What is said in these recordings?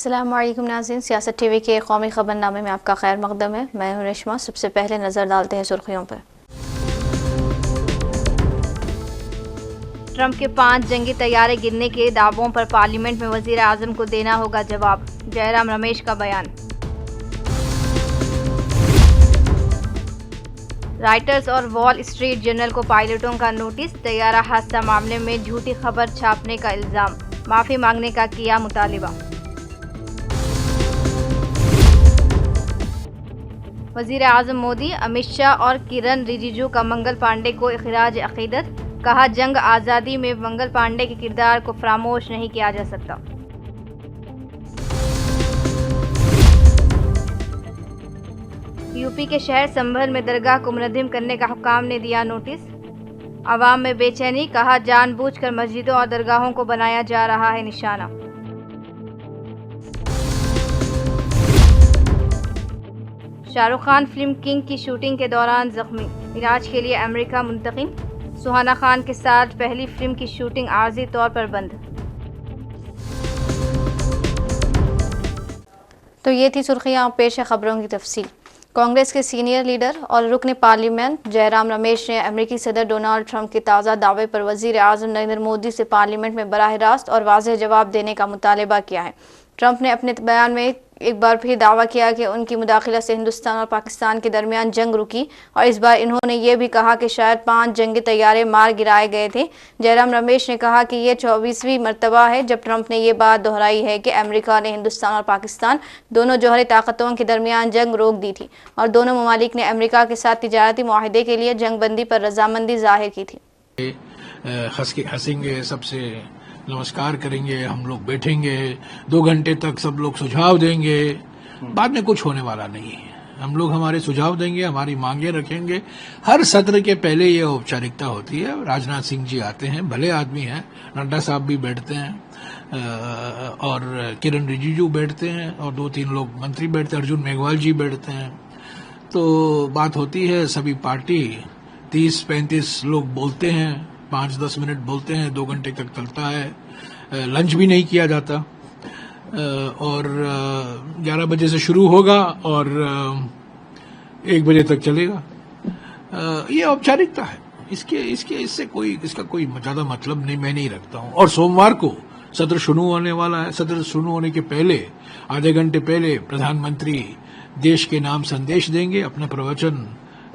अस्सलामुअलैकुम नाज़रीन, सियासत टीवी के कौमी खबरनामे में आपका खैर मकदम है। मैं हूं रेशमा। सबसे पहले नज़र डालते हैं सुर्खियों पर। ट्रंप के 5 जंगी तैयारे गिरने के दावों पर पार्लियामेंट में वज़ीर आज़म को देना होगा जवाब, जयराम रमेश का बयान। राइटर्स और वॉल स्ट्रीट जर्नल को पायलटों का नोटिस, तैयारा हादसा मामले में झूठी खबर छापने का इल्ज़ाम, माफ़ी मांगने का किया मुतालिबा। वज़ीर आज़म मोदी, अमित शाह और किरण रिजिजू का मंगल पांडे को इखराज अक़ीदत, कहा जंग आज़ादी में मंगल पांडे के किरदार को फरामोश नहीं किया जा सकता। यूपी के शहर संभल में दरगाह को मुनज़्ज़म करने का हुक्काम ने दिया नोटिस, अवाम में बेचैनी, कहा जानबूझकर मस्जिदों और दरगाहों को बनाया जा रहा है निशाना। शाहरुख खान फिल्म किंग की शूटिंग के दौरान जख्मी, इलाज के लिए अमेरिका मुंतकिल। सुहाना खान के साथ पहली फिल्म की शूटिंग आर्जी तौर पर बंद। तो ये थी सुर्खियां, पेश है खबरों की तफसील। कांग्रेस के सीनियर लीडर और रुकन पार्लियामेंट जयराम रमेश ने अमेरिकी सदर डोनाल्ड ट्रंप के ताज़ा दावे पर वज़ीर आज़म नरेंद्र मोदी से पार्लियामेंट में बराह रास्त और वाज़ेह जवाब देने का मुतालबा किया है। ट्रंप ने अपने बयान में एक बार फिर दावा किया कि उनकी मुदाखलत से हिंदुस्तान और पाकिस्तान के दरमियान जंग रुकी, और इस बार इन्होंने ये भी कहा कि शायद 5 जंगी तैयारे मार गिराए गए थे। जयराम रमेश ने कहा कि यह 24वीं मरतबा है जब ट्रंप ने यह बात दोहराई है कि अमेरिका ने हिंदुस्तान और पाकिस्तान दोनों जौहरी ताकतों के दरमियान जंग रोक दी थी और दोनों ममालिक ने अमेरिका के साथ तिजारती मुआहदे के लिए जंग बंदी पर रजामंदी जाहिर की थी। हंसेंगे, सबसे नमस्कार करेंगे, हम लोग बैठेंगे 2 घंटे तक, सब लोग सुझाव देंगे, बाद में कुछ होने वाला नहीं है। हम लोग हमारे सुझाव देंगे, हमारी मांगे रखेंगे। हर सत्र के पहले ये औपचारिकता होती है। राजनाथ सिंह जी आते हैं, भले आदमी हैं, नड्डा साहब भी बैठते हैं और किरण रिजिजू बैठते हैं और 2-3 लोग मंत्री बैठते हैं, अर्जुन मेघवाल जी बैठते हैं। तो बात होती है, सभी पार्टी 30-35 लोग बोलते हैं, 5-10 मिनट बोलते हैं, 2 घंटे तक चलता है। लंच भी नहीं किया जाता और 11 बजे से शुरू होगा और 1 बजे तक चलेगा। ये औपचारिकता है, इससे कोई ज्यादा मतलब नहीं, मैं नहीं रखता हूँ। और सोमवार को सत्र शुरू होने वाला है। सत्र शुरू होने के पहले आधे घंटे पहले प्रधानमंत्री देश के नाम संदेश देंगे, अपना प्रवचन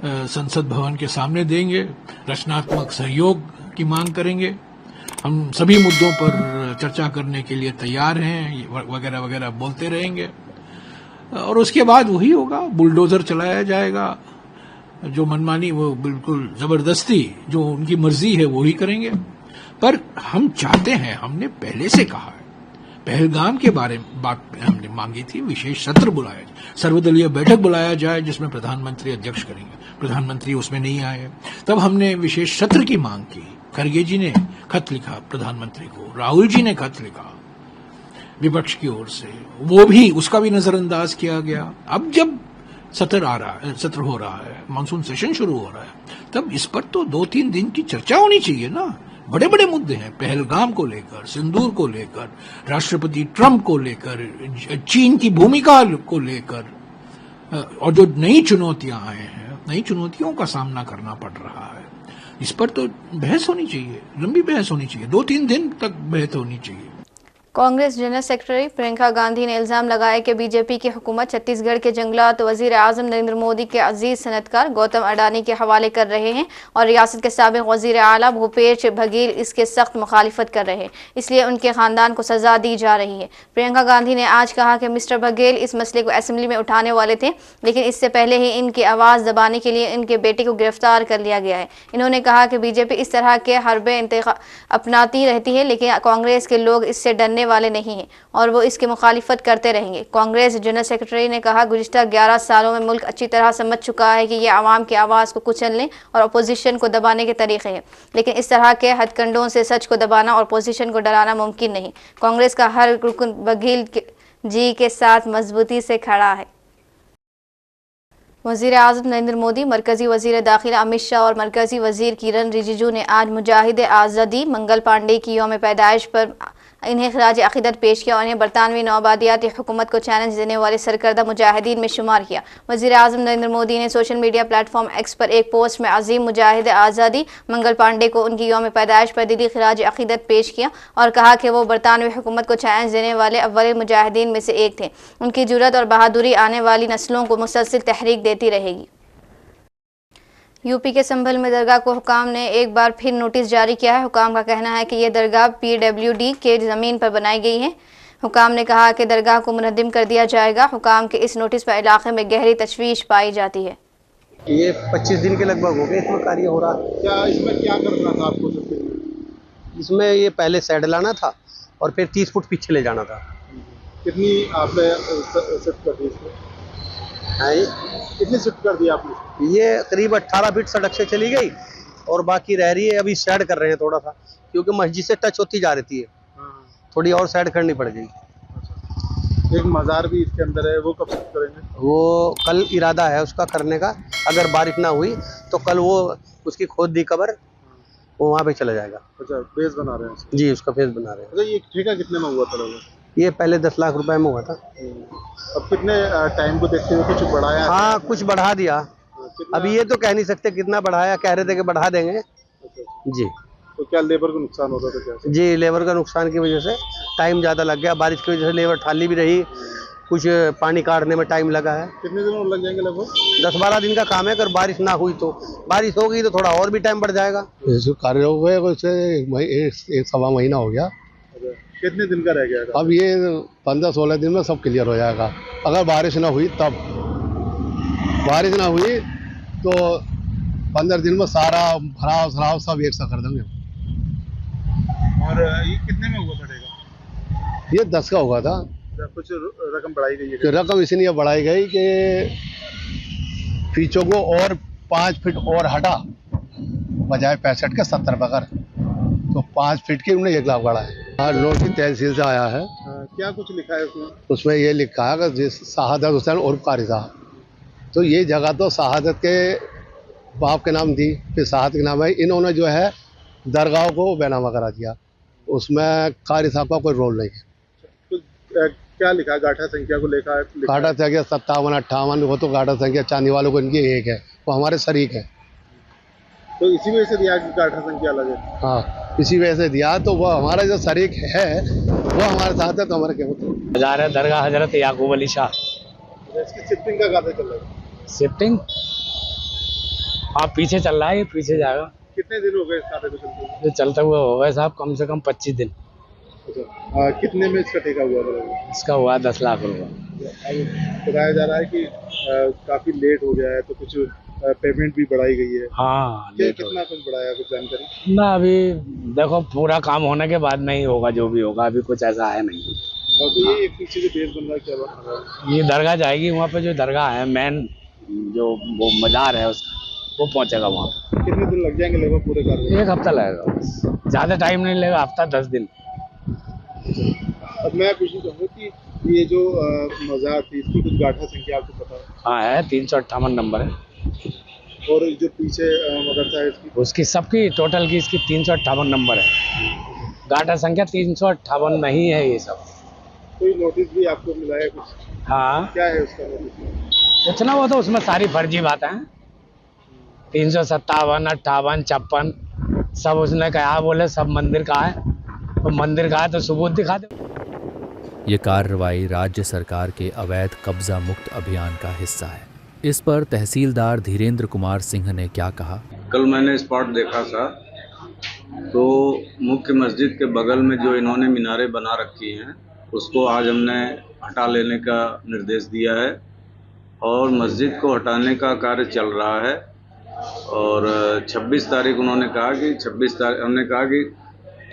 संसद भवन के सामने देंगे, रचनात्मक सहयोग की मांग करेंगे। हम सभी मुद्दों पर चर्चा करने के लिए तैयार हैं, वगैरह वगैरह बोलते रहेंगे और उसके बाद वही होगा, बुलडोजर चलाया जाएगा। जो मनमानी, वो बिल्कुल जबरदस्ती, जो उनकी मर्जी है वो ही करेंगे। पर हम चाहते हैं, हमने पहले से कहा है, पहलगाम के बारे में बात हमने मांगी थी, विशेष सत्र बुलाया जाए, सर्वदलीय बैठक बुलाया जाए जिसमें प्रधानमंत्री अध्यक्ष करेंगे। प्रधानमंत्री उसमें नहीं आए, तब हमने विशेष सत्र की मांग की। खरगे जी ने खत लिखा प्रधानमंत्री को, राहुल जी ने खत लिखा विपक्ष की ओर से, वो भी, उसका भी नजरअंदाज किया गया। अब जब सत्र हो रहा है, मानसून सेशन शुरू हो रहा है, तब इस पर तो 2-3 दिन की चर्चा होनी चाहिए ना। बड़े बड़े मुद्दे हैं, पहलगाम को लेकर, सिंदूर को लेकर, राष्ट्रपति ट्रंप को लेकर, चीन की भूमिका को लेकर, और जो नई चुनौतियां आए हैं, नई चुनौतियों का सामना करना पड़ रहा है। इस पर तो बहस होनी चाहिए, लंबी बहस होनी चाहिए, 2-3 दिन तक बहस होनी चाहिए। कांग्रेस जनरल सेक्रेटरी प्रियंका गांधी ने इल्जाम लगाया कि बीजेपी की हुकूमत छत्तीसगढ़ के जंगलात वजीर आजम नरेंद्र मोदी के अजीज सनतकार गौतम अडानी के हवाले कर रहे हैं और रियासत के साबिक वजीर आला भूपेश बघेल इसके सख्त मुखालिफत कर रहे हैं, इसलिए उनके खानदान को सजा दी जा रही है। प्रियंका गांधी ने आज कहा कि मिस्टर बघेल इस मसले को असेंबली में उठाने वाले थे, लेकिन इससे पहले ही इनकी आवाज़ दबाने के लिए इनके बेटे को गिरफ्तार कर लिया गया है। इन्होंने कहा कि बीजेपी इस तरह के हरबे अपनाती रहती है, लेकिन कांग्रेस के लोग इससे डरने वाले नहीं हैं और वो इसकी मुखालिफत करते रहेंगे। कांग्रेस जनरल सेक्रेटरी ने कहा, गुज़िश्ता 11 सालों में मुल्क अच्छी तरह समझ चुका है कि ये आवाम की आवाज़ को कुचलने और अपोजिशन को दबाने के तरीके हैं, लेकिन इस तरह के हथकंडों से सच को दबाना और अपोजिशन को डराना मुमकिन नहीं। कांग्रेस का हर रुकन बघेल जी के साथ मजबूती से खड़ा है। वज़ीर आज़म नरेंद्र मोदी, मरकज़ी वज़ीर दाखिला अमित शाह और मरकज़ी वज़ीर किरण रिजिजू ने आज मुजाहिद आज़ादी मंगल पांडे की यौम पैदाइश पर इन्हें खराज अकीदत पेश किया और इन्हें बरतानवी नौआबादियाती हुकूमत को चैलेंज देने वाले सरकर्दा मुजाहिदीन में शुमार किया। वज़ीर आज़म नरेंद्र मोदी ने सोशल मीडिया प्लेटफॉर्म एक्स पर एक पोस्ट में अजीम मुजाहिद आज़ादी मंगल पांडे को उनकी यौम पैदाइश पर दिली खराज अकीदत पेश किया और कहा कि वो बरतानवी हुकूमत को चैलेंज देने वाले अव्वल मुजाहिदीन में से एक थे। उनकी जुर्रत और बहादुरी आने वाली नस्लों को मुसलसल तहरीक देती रहेगी। यूपी के संभल में दरगाह को हुकाम ने एक बार फिर नोटिस जारी किया है। हुकाम का कहना है कि यह दरगाह PWD के ज़मीन पर बनाई गई है। हुकाम ने कहा कि दरगाह को मुनद्दिम कर दिया जाएगा। हुकाम के इस नोटिस पर इलाके में गहरी तशवीश पाई जाती है। ये 25 दिन के लगभग हो गए इसमें कार्य हो रहा है। क्या इसमें क्या करना था आपको सबसे? इसमें ये पहले साइड लाना था और फिर 30 फुट पीछे ले जाना था। कितनी आपने शिफ्ट कर दी इसमें? है ये? कितनी शिफ्ट कर दी आपने? ये करीब 18 फीट सड़क से चली गई और बाकी रह रही है। अभी साइड कर रहे हैं थोड़ा सा, क्योंकि मस्जिद से टच होती जा रही है। थोड़ी और साइड करनी पड़ गई। एक मज़ार भी इसके अंदर है, वो कब शिफ्ट करेंगे? वो कल इरादा है उसका करने का। अगर बारिश ना हुई तो कल वो उसकी खोद दी कबर, वो वहाँ पे चला जाएगा। अच्छा, फेस बना रहे हैं इसका? जी, उसका फेस बना रहे हैं। अच्छा, ये ठेका कितने में हुआ था लोगों? ये पहले 10 लाख रुपए में हुआ था। अब कितने टाइम को देखते हुए कुछ बढ़ाया? हाँ, कुछ बढ़ा दिया। अभी ये तो कह नहीं सकते कितना बढ़ाया, कह रहे थे कि बढ़ा देंगे। अच्छा। जी। तो क्या लेबर को नुकसान होता था क्या? जी, लेबर का नुकसान की वजह से टाइम ज़्यादा लग गया। बारिश की वजह से लेबर थाली भी रही, कुछ पानी काटने में टाइम लगा है। कितने दिन और लग जाएंगे लगभग? 10-12 दिन का काम है। अगर बारिश ना हुई तो, बारिश होगी तो थोड़ा और भी टाइम बढ़ जाएगा। कार्य हुए एक सवा महीना हो गया। अच्छा, कितने दिन का रह गया था? अब ये 15-16 दिन में सब क्लियर हो जाएगा। अगर बारिश ना हुई तब, बारिश ना हुई तो 15 दिन में सारा भराव सराव सब एक सा कर देंगे। और ये कितने में हुआ था ठेका? ये 10 का हुआ था। कुछ रकम बढ़ाई गई है? कि रकम इसलिए बढ़ाई गई कि फीचों को और 5 फीट और हटा, बजाय 65 के 70 पकड़, तो 5 फीट की उन्हें 1 लाख बढ़ा है। नोटिस तहसील से आया है। क्या कुछ लिखा है उसमें? उसमें ये लिखा है कि जिस शहादत हुसैन और कारी साहब, तो ये जगह तो शहादत के बाप के नाम दी, फिर शहादत के नाम है। इन्होंने जो है दरगाह को बेनामा करा दिया, उसमें कारी साहब का कोई रोल नहीं है। तो क्या लिखा है? गाठा संख्या को लिखा है? गाठा संख्या 57, 58, वो तो गाठा संख्या चांदी वालों को इनकी एक है, वो हमारे शरीक है। तो इसी वजह से दिया कि गाठा संख्या अलग है? हाँ, इसी वजह से दिया। तो वो हमारा जो शरीक है वो हमारे साथ है, तो हमारे क्या होता मज़ार है दरगाह हजरत याकूब अली शाह। इसकी शिफ्टिंग का कार्य चल रहा है? शिफ्टिंग हाँ पीछे चल रहा है, ये पीछे जाएगा। कितने दिन हो गए इस कार्य को चलते हुए? ये चलते हुए हो गए साहब कम से कम 25 दिन। अच्छा, कितने में इसका ठेका हुआ था? इसका हुआ 10 लाख रुपया। बताया जा रहा है कि काफी लेट हो गया है, तो कुछ पेमेंट भी बढ़ाई गई है। हाँ, कितना कुछ बढ़ाया, कुछ जानकारी? ना अभी देखो पूरा काम होने के बाद में ही होगा जो भी होगा, अभी कुछ ऐसा है नहीं। तो ये एक पीछे जो बेस बन रहा है, क्या बन रहा है? ये दरगाह जाएगी, वहाँ पे जो दरगाह है मेन जो वो मज़ार है उसका, वो पहुँचेगा वहाँ। कितने दिन लग जाएंगे लगभग पूरे कार्य? 1 हफ्ता लगेगा बस, ज़्यादा टाइम नहीं लगेगा, हफ्ता 10 दिन। अब मैं पूछना चाहूँगा कि ये जो मज़ार थी, इसकी कुछ गाठा संख्या आपको पता है? हाँ है, 358 नंबर है। और जो पीछे मदरसा है इसकी? उसकी सबकी टोटल की इसकी 358 नंबर है। गाठा संख्या 358 नहीं है ये सब। कोई नोटिस भी आपको मिला है कुछ? हाँ, क्या है उसका नोटिस? कुछ ना, वो तो उसमें सारी फर्जी बातें हैं। 357, 58, 56 सब उसने कहा, बोले सब मंदिर का है, तो मंदिर का है तो सबूत दिखा दे। ये कार्रवाई राज्य सरकार के अवैध कब्जा मुक्त अभियान का हिस्सा है। इस पर तहसीलदार धीरेन्द्र कुमार सिंह ने क्या कहा? कल मैंने स्पॉट देखा था, तो मुख्य मस्जिद के बगल में जो इन्होंने मीनारें बना रखी हैं उसको आज हमने हटा लेने का निर्देश दिया है और मस्जिद को हटाने का कार्य चल रहा है। और 26 तारीख उन्होंने कहा कि 26 तारीख हमने कहा कि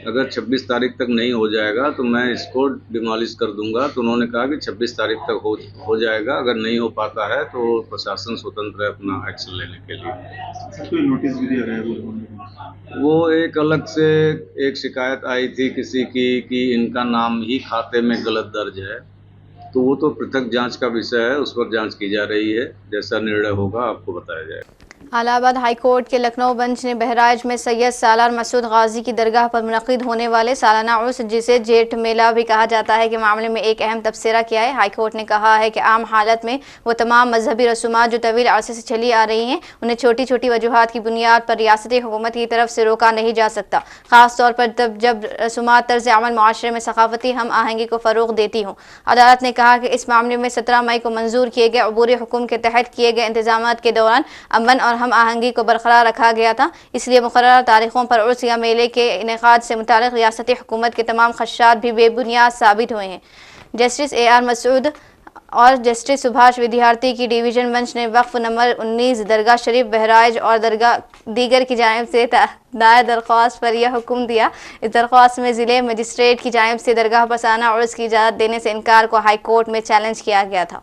अगर 26 तारीख तक नहीं हो जाएगा तो मैं इसको डिमोलिश कर दूंगा। तो उन्होंने कहा कि 26 तारीख तक हो जाएगा, अगर नहीं हो पाता है तो प्रशासन स्वतंत्र है अपना एक्शन लेने के लिए। कोई नोटिस भी दिया गया? वो एक अलग से एक शिकायत आई थी किसी की कि इनका नाम ही खाते में गलत दर्ज है, तो वो तो पृथक जांच का विषय है, उस पर जांच की जा रही है। जैसा निर्णय होगा आपको बताया जाएगा। इलाहाबाद हाई कोर्ट के लखनऊ बेंच ने बहराइच में सैयद सालार मसूद गाजी की दरगाह पर मुनक़िद होने वाले सालाना उर्स, जिसे जेठ मेला भी कहा जाता है, के मामले में एक अहम तबसरा किया है। हाई कोर्ट ने कहा है कि आम हालत में वो तमाम मजहबी रसूमात जो तवील अरसे से चली आ रही हैं, उन्हें छोटी छोटी वजूहात की बुनियाद पर रियासती हुकूमत की तरफ से रोका नहीं जा सकता, ख़ास तौर पर तब जब रसूमात तर्ज अमल माशरे में सकाफती हम आहंगी को फ़रोग़ देती हों। अदालत ने कहा कि इस मामले में 17 मई को मंजूर किए गए अबूरी हुक्म के तहत किए गए इंतजाम के दौरान अमन और हम आहंगी को बरकरार रखा गया था, इसलिए मुकर्रर तारीखों पर उर्स या मेले के इनेकाद से मुतालिक रियासती हुकूमत के तमाम खदशात भी बेबुनियाद साबित हुए हैं। Justice A.R. मसूद और जस्टिस सुभाष विद्यार्थी की डिवीज़न बेंच ने वक्फ नंबर 19 दरगाह शरीफ बहराइच और दरगाह दीगर की जानिब से दायर दरख्वास्त पर यह हुक्म दिया। इस दरख्वास्त में ज़िले मजिस्ट्रेट की जानिब से दरगाह पर सालाना उर्स की इजाज़त देने से इनकार को हाई कोर्ट में चैलेंज किया गया था।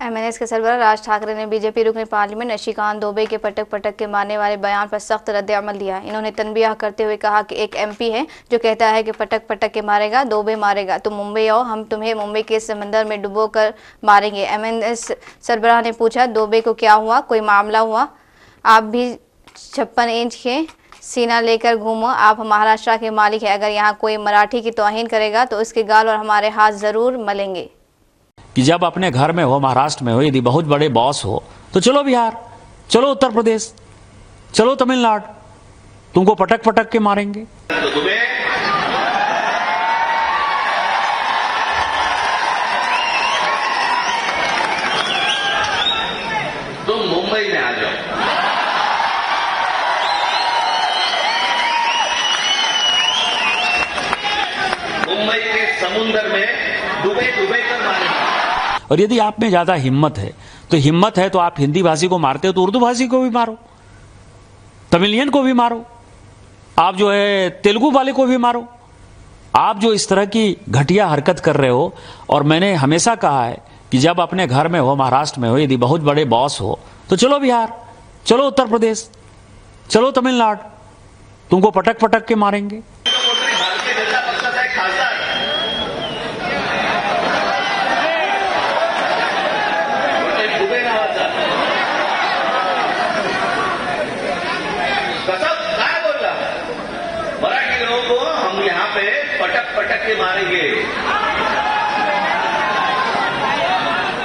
MNS के सरबराह राज ठाकरे ने बीजेपी रुकन पार्लियामेंट निशिकांत दुबे के पटक पटक के मारने वाले बयान पर सख्त रद्द-ए-अमल दिया। इन्होंने तनबीह करते हुए कहा कि एक MP है जो कहता है कि पटक पटक के मारेगा, दुबे मारेगा, तुम मुंबई आओ, हम तुम्हें मुंबई के समंदर में डुबो कर मारेंगे। MNS सरबराह ने पूछा, दुबे को क्या हुआ, कोई मामला हुआ? आप भी 56 इंच के सीना लेकर घूमो, आप महाराष्ट्र के मालिक हैं, अगर यहाँ कोई मराठी की तौहीन करेगा तो उसके गाल और हमारे हाथ ज़रूर मलेंगे। कि जब अपने घर में हो, महाराष्ट्र में हो, यदि बहुत बड़े बॉस हो तो चलो बिहार, चलो उत्तर प्रदेश, चलो तमिलनाडु, तुमको पटक पटक के मारेंगे। तुम मुंबई में आ जाओ, मुंबई के समुंदर में डूबे डूबे कर मारेंगे। और यदि आप में ज्यादा हिम्मत है तो आप हिंदी भाषी को मारते हो तो उर्दू भाषी को भी मारो, तमिलियन को भी मारो, आप जो है तेलुगु वाले को भी मारो। आप जो इस तरह की घटिया हरकत कर रहे हो, और मैंने हमेशा कहा है कि जब अपने घर में हो, महाराष्ट्र में हो, यदि बहुत बड़े बॉस हो तो चलो बिहार, चलो उत्तर प्रदेश, चलो तमिलनाडु, तुमको पटक पटक के मारेंगे। पटक पटक के मारेंगे।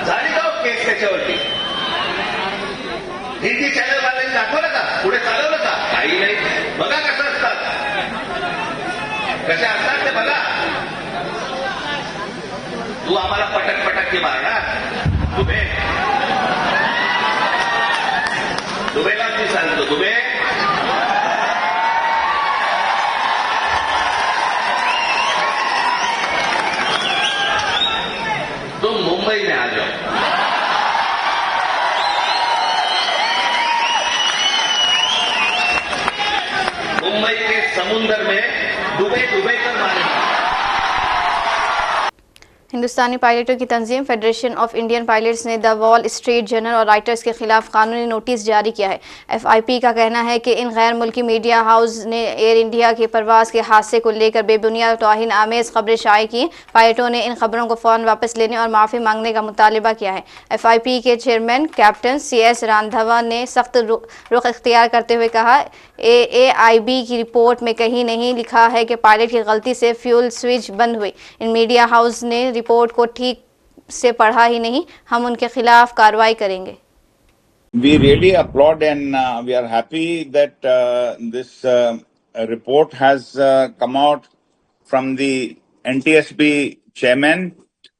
झाली का केस त्याच्यावरती हिंदी चॅनल वाल्यांनी दाखवलं का, पुढे चालवलं का? काही नाही। बघा कसं असतात, कसे असतात ते बघा। तू आम्हाला पटक पटक के मारणार, दुबेला तू सांगतो, दुबे तुम मुंबई में आ जाओ, मुंबई के समुंदर में डूबे डूबे कर मारेंगे। हिंदुस्तानी पायलटों की तंजीम फेडरेशन ऑफ इंडियन पायलट्स ने द वॉल स्ट्रीट जर्नल और राइटर्स के खिलाफ कानूनी नोटिस जारी किया है। FIP का कहना है कि इन गैर मुल्की मीडिया हाउस ने एयर इंडिया की परवाज़ के हादसे को लेकर बेबुनियाद तौहीन आमेज़ खबरें शाये की। पायलटों ने इन खबरों को फ़ौरन वापस लेने और माफ़ी मांगने का मुतालबा किया है। FIP के चेयरमैन कैप्टन CS रांधवा ने सख्त रुख इख्तियार करते हुए कहा, AAIB की रिपोर्ट में कहीं नहीं लिखा है कि पायलट की गलती से फ्यूल स्विच बंद हुई। इन मीडिया हाउस ने रिपोर्ट को ठीक से पढ़ा ही नहीं, हम उनके खिलाफ कार्रवाई करेंगे। We really applaud and we are happy that this report has come out from the NTSB chairman,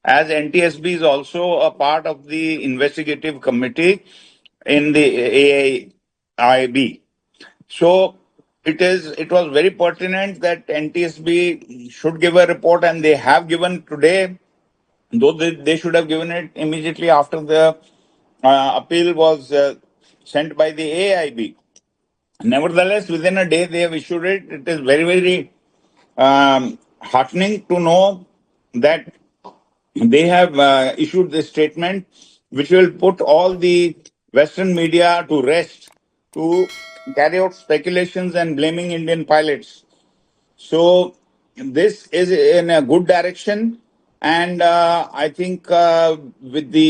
as NTSB is also a part of the investigative committee in the AAIB. So it was very pertinent that NTSB should give a report, and they have given today, though they should have given it immediately after the appeal was sent by the AIB. Nevertheless, within a day they have issued it. It is very, very heartening to know that they have issued this statement, which will put all the Western media to rest, to carry out speculations and blaming Indian pilots. So this is in a good direction, and I think with the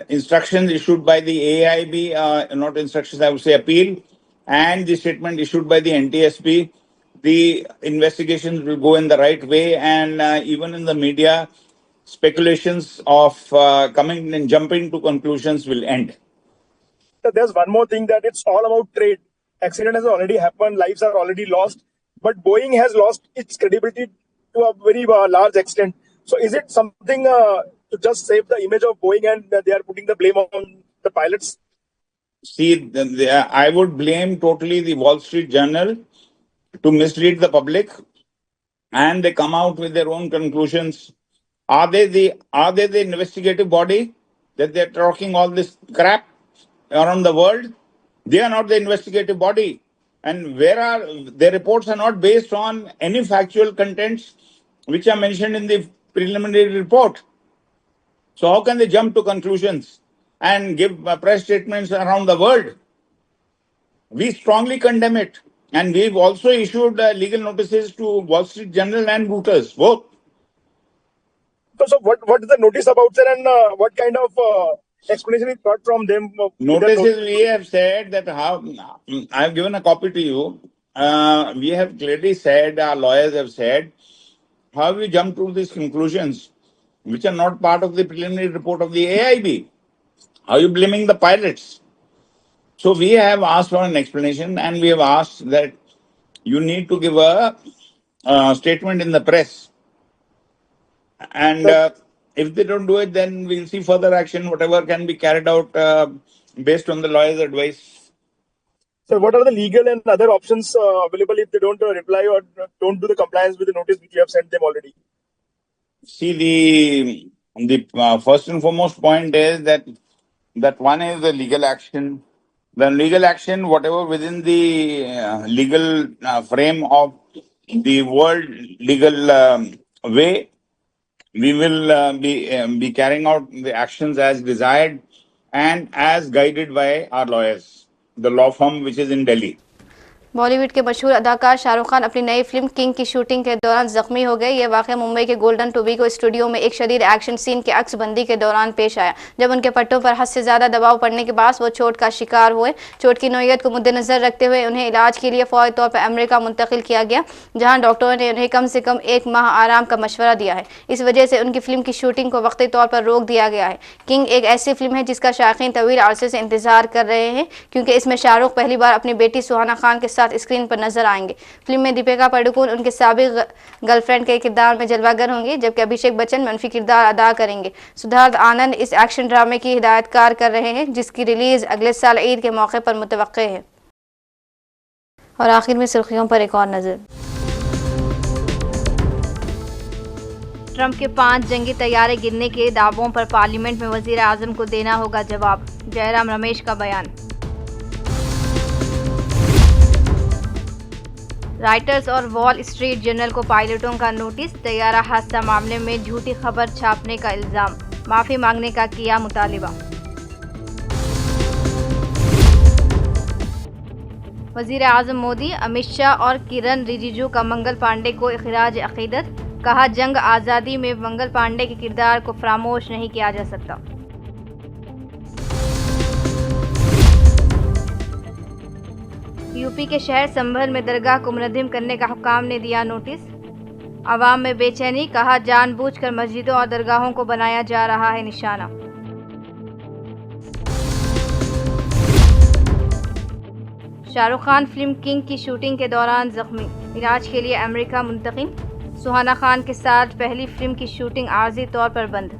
instructions issued by the AIB, not instructions, I would say appeal, and the statement issued by the NTSB, the investigations will go in the right way, and even in the media, speculations of coming and jumping to conclusions will end. There's one more thing, that it's all about trade. Accident has already happened, lives are already lost, but Boeing has lost its credibility to a very large extent. So is it something to just save the image of Boeing and they are putting the blame on the pilots? See, I would blame totally the Wall Street Journal to mislead the public, and they come out with their own conclusions. Are they the investigative body that they're talking all this crap around the world? They are not the investigative body, and their reports are not based on any factual contents which are mentioned in the preliminary report. So how can they jump to conclusions and give press statements around the world? We strongly condemn it, and we've also issued legal notices to Wall Street Journal and Reuters, both. So what is the notice about, sir, and what kind of explanation is got from them? Notices, we have said that I have given a copy to you. We have clearly said, our lawyers have said, how we jump to these conclusions which are not part of the preliminary report of the AIB. How are you blaming the pilots? So we have asked for an explanation, and we have asked that you need to give a statement in the press. And if they don't do it, then we'll see further action, whatever can be carried out based on the lawyer's advice. So what are the legal and other options available if they don't reply or don't do the compliance with the notice which you have sent them already? See, the first and foremost point is that one is the legal action. The legal action, whatever within the legal frame of the world legal way, we will be carrying out the actions as desired and as guided by our lawyers, the law firm which is in Delhi. Bollywood के मशहूर अदाकार शाहरुख खान अपनी नई film king की shooting के दौरान जख्मी हो गए। यह वाक़या मुंबई के गोल्डन टोबैगो स्टूडियो में एक शदीद एक्शन सीन के अक्सबंदी के दौरान पेश आया, जब उनके पट्टों पर हद से ज़्यादा दबाव पड़ने के बाद वो चोट का शिकार हुए। चोट की नौयत को मद्देनज़र रखते हुए उन्हें इलाज के लिए फ़ौरी तौर पर अमेरिका मुंतकिल किया गया, जहाँ डॉक्टरों ने उन्हें कम से कम 1 माह आराम का मशवरा दिया है। इस वजह से उनकी फिल्म की शूटिंग को वक्ती तौर पर रोक दिया गया है। किंग एक ऐसी फिल्म है जिसका शायकीन तवील अरसे से इंतजार कर रहे हैं, क्योंकि इसमें शाहरुख पहली बार अपनी बेटी सुहाना खान के साथ स्क्रीन पर नजर आएंगे। फिल्म में दीपिका पादुकोण उनके साबिक गर्लफ्रेंड के किरदार में जलवागर होंगे, जबकि अभिषेक बच्चन मनफी किरदार अदा करेंगे। सिद्धार्थ आनंद इस एक्शन ड्रामे की हिदायतकार कर रहे हैं, जिसकी रिलीज अगले साल ईद के मौके पर मुतवक्के है। और आखिर में सुर्खियों पर एक और नजर। ट्रंप के 5 जंगी तैयारे गिरने के दावों पर पार्लियामेंट में वजीर आजम को देना होगा जवाब, जयराम रमेश का बयान। राइटर्स और वॉल स्ट्रीट जर्नल को पायलटों का नोटिस, तैयारा हादसा मामले में झूठी खबर छापने का इल्जाम, माफी मांगने का किया मुतालिबा। वजीर आजम मोदी, अमित शाह और किरण रिजिजू का मंगल पांडे को खिराज अकीदत, कहा जंग आज़ादी में मंगल पांडे के किरदार को फरामोश नहीं किया जा सकता। यूपी के शहर संभल में दरगाह को मुनज़्ज़म करने का हुक्काम ने दिया नोटिस, अवाम में बेचैनी, कहा जानबूझकर मस्जिदों और दरगाहों को बनाया जा रहा है निशाना। शाहरुख खान फिल्म किंग की शूटिंग के दौरान जख्मी, इलाज के लिए अमेरिका मुंतकिल। सुहाना खान के साथ पहली फिल्म की शूटिंग आर्जी तौर पर बंद।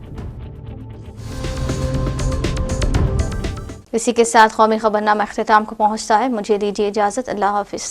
इसी के साथ कौमी खबरनामा अख्तिताम को पहुंचता है। मुझे दीजिए इजाज़त। अल्लाह हाफिज़।